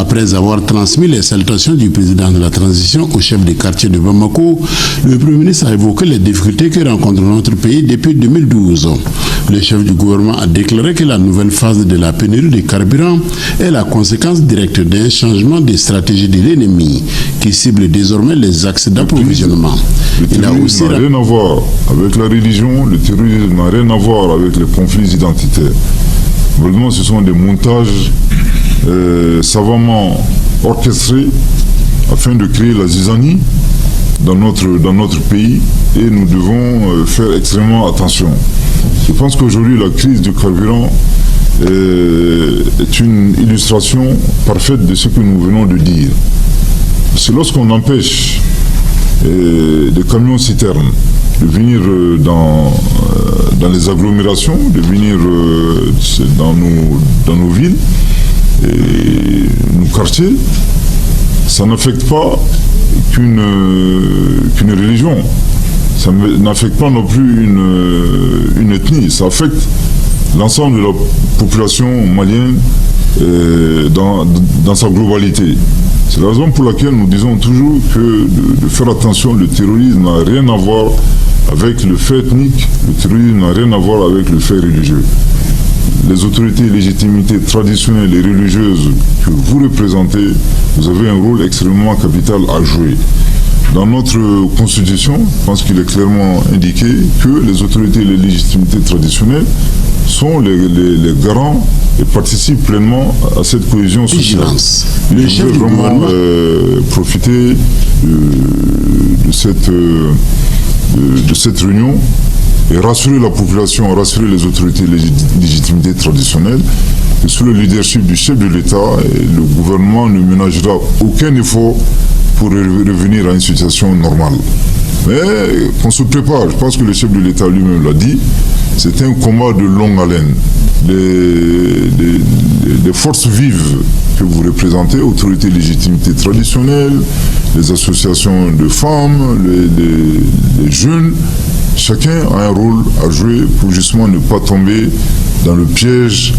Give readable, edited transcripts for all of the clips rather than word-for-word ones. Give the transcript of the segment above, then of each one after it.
Après avoir transmis les salutations du président de la transition au chef des quartiers de Bamako, le Premier ministre a évoqué les difficultés que rencontre notre pays depuis 2012. Le chef du gouvernement a déclaré que la nouvelle phase de la pénurie de carburant est la conséquence directe d'un changement de stratégie de l'ennemi qui cible désormais les axes d'approvisionnement. Le terrorisme n'a rien à voir avec la religion, le terrorisme n'a rien à voir avec les conflits identitaires. Vraiment, ce sont des montages savamment orchestrés afin de créer la zizanie dans notre pays, et nous devons faire extrêmement attention. Je pense qu'aujourd'hui, la crise du carburant est une illustration parfaite de ce que nous venons de dire. C'est lorsqu'on empêche des camions-citernes de venir dans les agglomérations, de venir dans nos villes et nos quartiers, ça n'affecte pas qu'une religion, ça n'affecte pas non plus une ethnie, ça affecte l'ensemble de la population malienne dans sa globalité. C'est la raison pour laquelle nous disons toujours que de faire attention, le terrorisme n'a rien à voir avec le fait ethnique, le terrorisme n'a rien à voir avec le fait religieux. Les autorités et légitimités traditionnelles et religieuses que vous représentez, vous avez un rôle extrêmement capital à jouer. Dans notre constitution, je pense qu'il est clairement indiqué que les autorités et les légitimités traditionnelles sont les garants et participent pleinement à cette cohésion sociale. Le chef du gouvernement profiter de cette réunion et rassurer la population, rassurer les autorités et les légitimités traditionnelles que sous le leadership du chef de l'État, le gouvernement ne ménagera aucun effort pour revenir à une situation normale. Mais qu'on se prépare, je pense que le chef de l'État lui-même l'a dit, c'est un combat de longue haleine. Les forces vives que vous représentez, autorités, légitimités traditionnelles, les associations de femmes, les jeunes, chacun a un rôle à jouer pour justement ne pas tomber dans le piège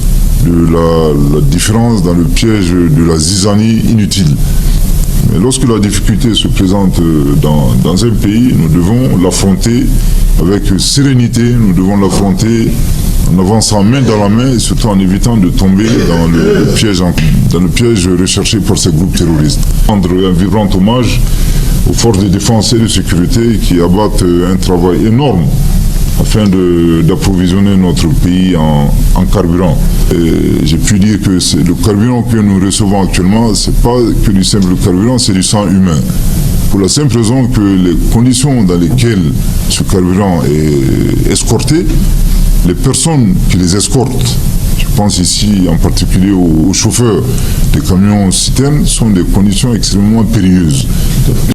de la différence, dans le piège de la zizanie inutile. Mais lorsque la difficulté se présente dans un pays, nous devons l'affronter avec sérénité, nous devons l'affronter en avançant main dans la main et surtout en évitant de tomber dans le piège recherché par ces groupes terroristes. Rendre un vibrant hommage aux forces de défense et de sécurité qui abattent un travail énorme afin d'approvisionner notre pays en carburant. J'ai pu dire que le carburant que nous recevons actuellement, ce n'est pas que du simple carburant, c'est du sang humain. Pour la simple raison que les conditions dans lesquelles ce carburant est escorté, les personnes qui les escortent, je pense ici en particulier aux chauffeurs des camions citernes, sont des conditions extrêmement périlleuses.